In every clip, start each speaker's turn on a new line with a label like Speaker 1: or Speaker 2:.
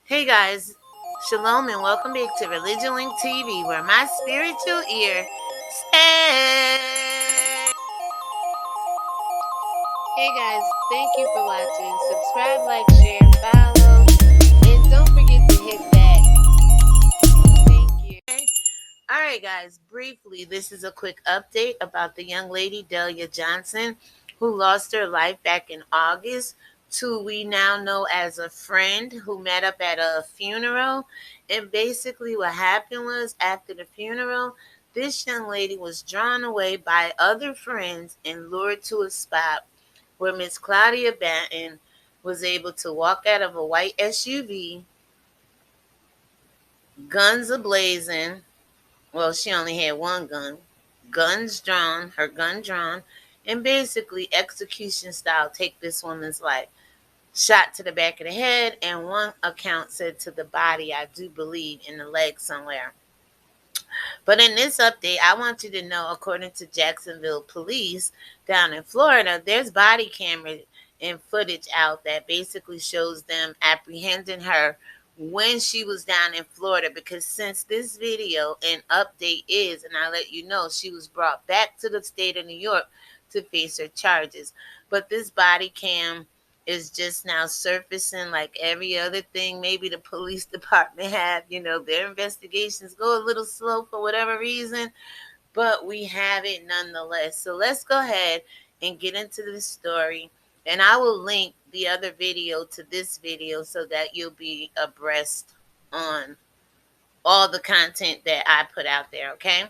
Speaker 1: Hey guys, shalom and welcome back to ReligionWinked TV, where my spiritual ear stays. Hey guys, thank you for watching. Subscribe, like, share, and follow, and don't forget to hit that. Thank you. All right, guys. Briefly, this is a quick update about the young lady Delia Johnson, who lost her life back in August, to we now know as a friend who met up at a funeral. And basically what happened was, after the funeral, this young lady was drawn away by other friends and lured to a spot where Miss Claudia Banton was able to walk out of a white SUV, guns ablazing. Well, she only had one gun, her gun drawn, and basically execution style take this woman's life. Shot to the back of the head, and one account said to the body, I do believe, in the leg somewhere. But in this update, I want you to know, according to Jacksonville police down in Florida, there's body camera and footage out that basically shows them apprehending her when she was down in Florida. Because since this video and update is, and I'll let you know, she was brought back to the state of New York to face her charges. But this body cam is just now surfacing like every other thing. Maybe the police department have, their investigations go a little slow for whatever reason, but we have it nonetheless. So let's go ahead and get into the story, and I will link the other video to this video so that you'll be abreast on all the content that I put out there, okay?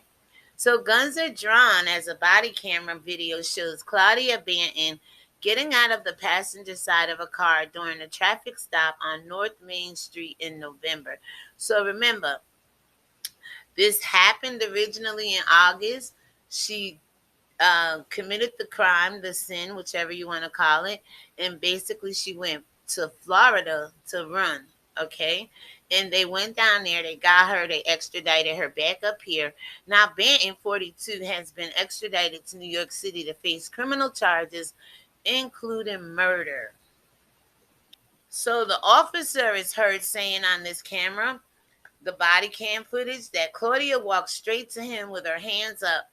Speaker 1: So guns are drawn as a body camera video shows Claudia Banton getting out of the passenger side of a car during a traffic stop on North Main Street in November. So remember, this happened originally in August. She committed the crime, the sin, whichever you want to call it, and basically she went to Florida to run, okay? And they went down there, they got her, they extradited her back up here. Now, Benton, 42, has been extradited to New York City to face criminal charges, including murder. So the officer is heard saying on this camera, the body cam footage, that Claudia walked straight to him with her hands up.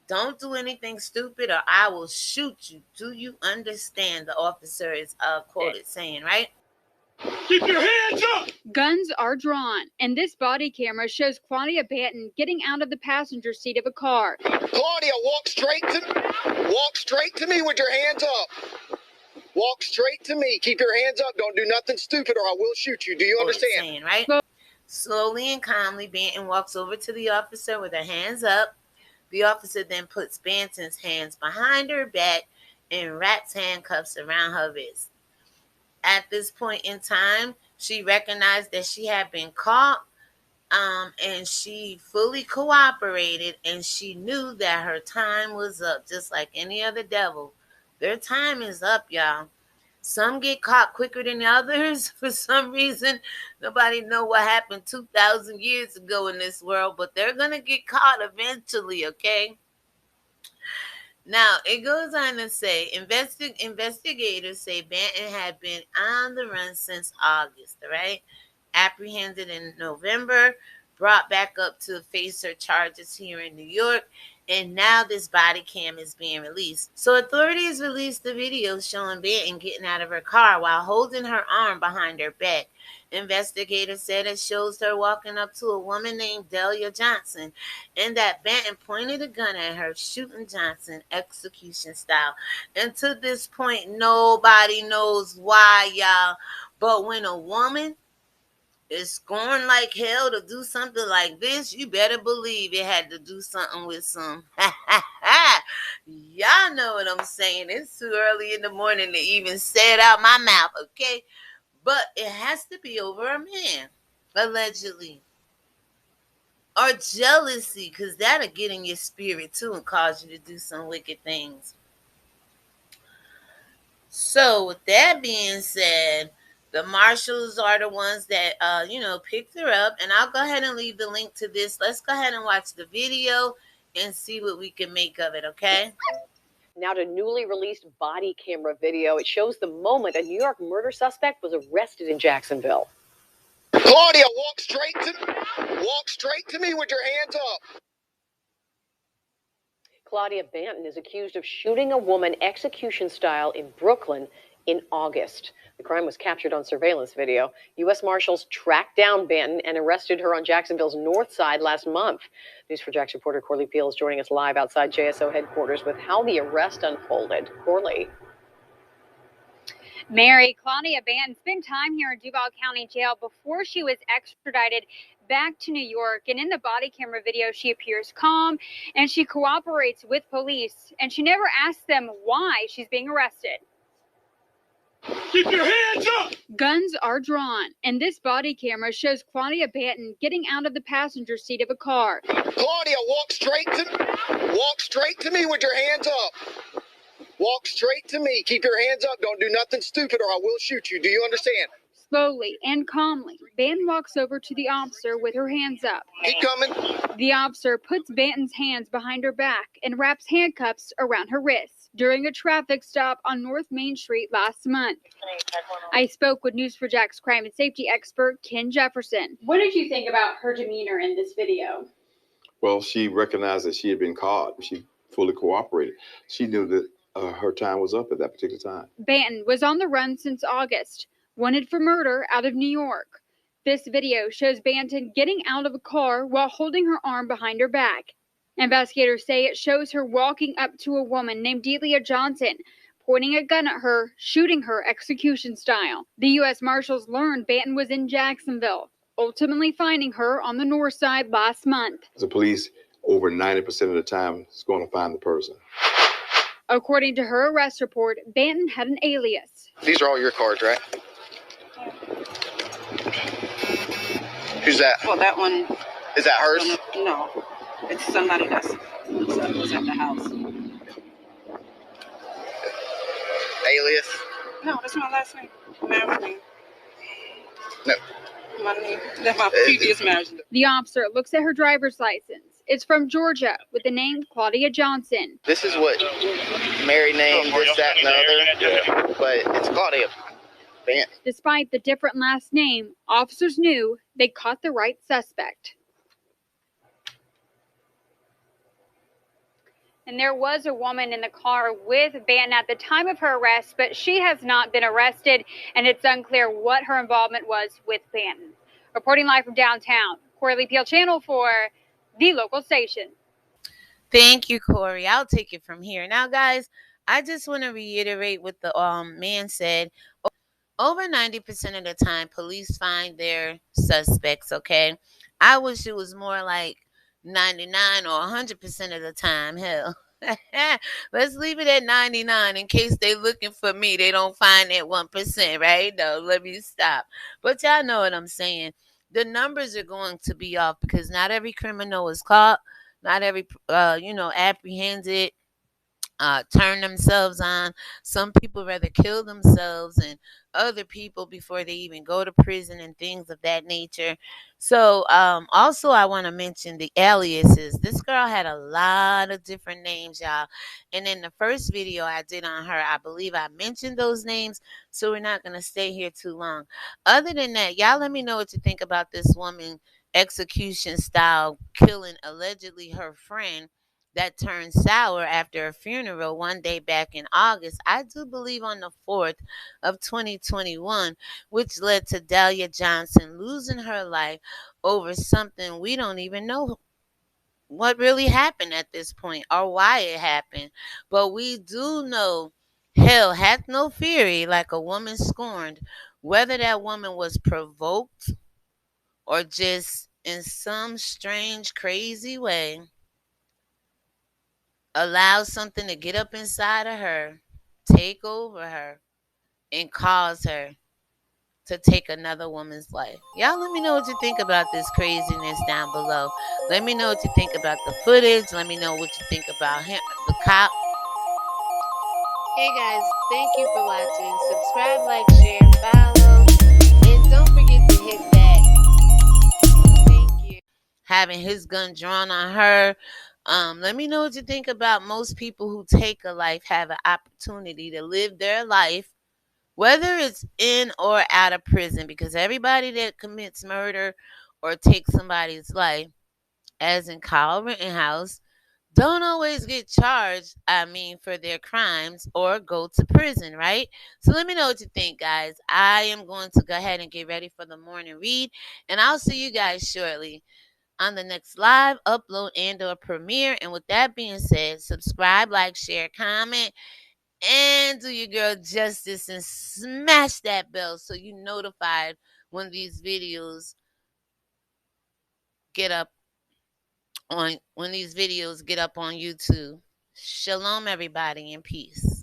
Speaker 1: Don't do anything stupid or I will shoot you. Do you understand? The officer is quoted saying, right?
Speaker 2: Keep your hands up! Guns are drawn, and this body camera shows Claudia Banton getting out of the passenger seat of a car.
Speaker 3: Claudia, walk straight to me with your hands up. Walk straight to me. Keep your hands up. Don't do nothing stupid or I will shoot you. Do you understand?
Speaker 1: Saying, right? Slowly and calmly, Benton walks over to the officer with her hands up. The officer then puts Banton's hands behind her back and wraps handcuffs around her wrist. At this point in time, she recognized that she had been caught, and she fully cooperated, and she knew that her time was up, just like any other devil. Their time is up, y'all. Some get caught quicker than others. For some reason, nobody know what happened 2,000 years ago in this world, but they're going to get caught eventually, okay? Now, it goes on to say, investigators say Benton had been on the run since August, right? Apprehended in November, brought back up to face her charges here in New York, and now this body cam is being released. So authorities released the video showing Benton getting out of her car while holding her arm behind her back. Investigators said it shows her walking up to a woman named Delia Johnson, and that Benton pointed a gun at her, shooting Johnson execution style. And to this point, nobody knows why, y'all. But when a woman is scorned like hell to do something like this, you better believe it had to do something with some. Y'all know what I'm saying. It's too early in the morning to even say it out my mouth, okay? But it has to be over a man, allegedly. Or jealousy, because that'll get in your spirit too and cause you to do some wicked things. So with that being said, the marshals are the ones that, picked her up. And I'll go ahead and leave the link to this. Let's go ahead and watch the video and see what we can make of it, okay?
Speaker 4: Now to newly released body camera video. It shows the moment a New York murder suspect was arrested in Jacksonville.
Speaker 3: Claudia, walk straight to me with your hands up.
Speaker 4: Claudia Banton is accused of shooting a woman execution style in Brooklyn in August. The crime was captured on surveillance video. U.S. Marshals tracked down Benton and arrested her on Jacksonville's north side last month. News4Jax reporter Corley Peel is joining us live outside JSO headquarters with how the arrest unfolded. Corley.
Speaker 2: Mary, Claudia Banton spent time here in Duval County Jail before she was extradited back to New York. And in the body camera video, she appears calm and she cooperates with police. And she never asks them why she's being arrested.
Speaker 3: Keep your hands up!
Speaker 2: Guns are drawn, and this body camera shows Claudia Banton getting out of the passenger seat of a car.
Speaker 3: Claudia, walk straight to me with your hands up. Walk straight to me. Keep your hands up. Don't do nothing stupid or I will shoot you. Do you understand?
Speaker 2: Slowly and calmly, Banton walks over to the officer with her hands up.
Speaker 3: Keep coming.
Speaker 2: The officer puts Banton's hands behind her back and wraps handcuffs around her wrists during a traffic stop on North Main Street last month. I spoke with News4Jax crime and safety expert Ken Jefferson. What did you think about her demeanor in this video?
Speaker 5: Well, she recognized that she had been caught. She fully cooperated. She knew that her time was up at that particular time.
Speaker 2: Banton was on the run since August, wanted for murder out of New York. This video shows Banton getting out of a car while holding her arm behind her back. Investigators say it shows her walking up to a woman named Delia Johnson, pointing a gun at her, shooting her execution style. The U.S. Marshals learned Banton was in Jacksonville, ultimately finding her on the north side last month.
Speaker 5: The police, over 90% of the time, is going to find the person.
Speaker 2: According to her arrest report, Banton had an alias.
Speaker 3: These are all your cards, right? Who's that?
Speaker 6: Well, that one.
Speaker 3: Is that hers?
Speaker 6: No, it's somebody that's at the house.
Speaker 3: Alias?
Speaker 6: No, that's my last name. Married name.
Speaker 3: No.
Speaker 6: My name. That's my previous marriage.
Speaker 2: The officer looks at her driver's license. It's from Georgia with the name Claudia Johnson.
Speaker 3: This is what Mary named this, that, and the other. But it's Claudia Banton.
Speaker 2: Despite the different last name, officers knew they caught the right suspect. And there was a woman in the car with Banton at the time of her arrest, but she has not been arrested, and it's unclear what her involvement was with Banton. Reporting live from downtown, Corley Peel, Channel 4, the local station.
Speaker 1: Thank you, Corey. I'll take it from here. Now, guys, I just want to reiterate what the man said. Over 90% of the time, police find their suspects, okay? I wish it was more like 99 or 100% of the time. Hell, let's leave it at 99 in case they looking for me. They don't find that 1%, right? No, let me stop. But y'all know what I'm saying. The numbers are going to be off because not every criminal is caught. Not every, apprehended, turn themselves on. Some people rather kill themselves and other people before they even go to prison and things of that nature. So also I want to mention the aliases. This girl had a lot of different names, y'all. And in the first video I did on her, I believe I mentioned those names, so we're not going to stay here too long. Other than that, y'all let me know what you think about this woman execution style killing allegedly her friend that turned sour after a funeral one day back in August, I do believe on the 4th of 2021, which led to Delia Johnson losing her life over something we don't even know what really happened at this point or why it happened. But we do know hell hath no fury like a woman scorned, whether that woman was provoked or just in some strange, crazy way allow something to get up inside of her, take over her, and cause her to take another woman's life. Y'all let me know what you think about this craziness down below. Let me know what you think about the footage. Let me know what you think about him, the cop. Hey guys, thank you for watching. Subscribe, like, share, follow, and don't forget to hit that. Thank you. Having his gun drawn on her. Let me know what you think about most people who take a life have an opportunity to live their life whether it's in or out of prison, because everybody that commits murder or takes somebody's life, as in Kyle Rittenhouse, don't always get charged, for their crimes or go to prison, right? So let me know what you think, guys. I am going to go ahead and get ready for the morning read, and I'll see you guys shortly on the next live upload and or premiere. And with that being said, subscribe, like, share, comment, and do your girl justice and smash that bell so you notified when these videos get up when these videos get up on YouTube. Shalom, everybody, and peace.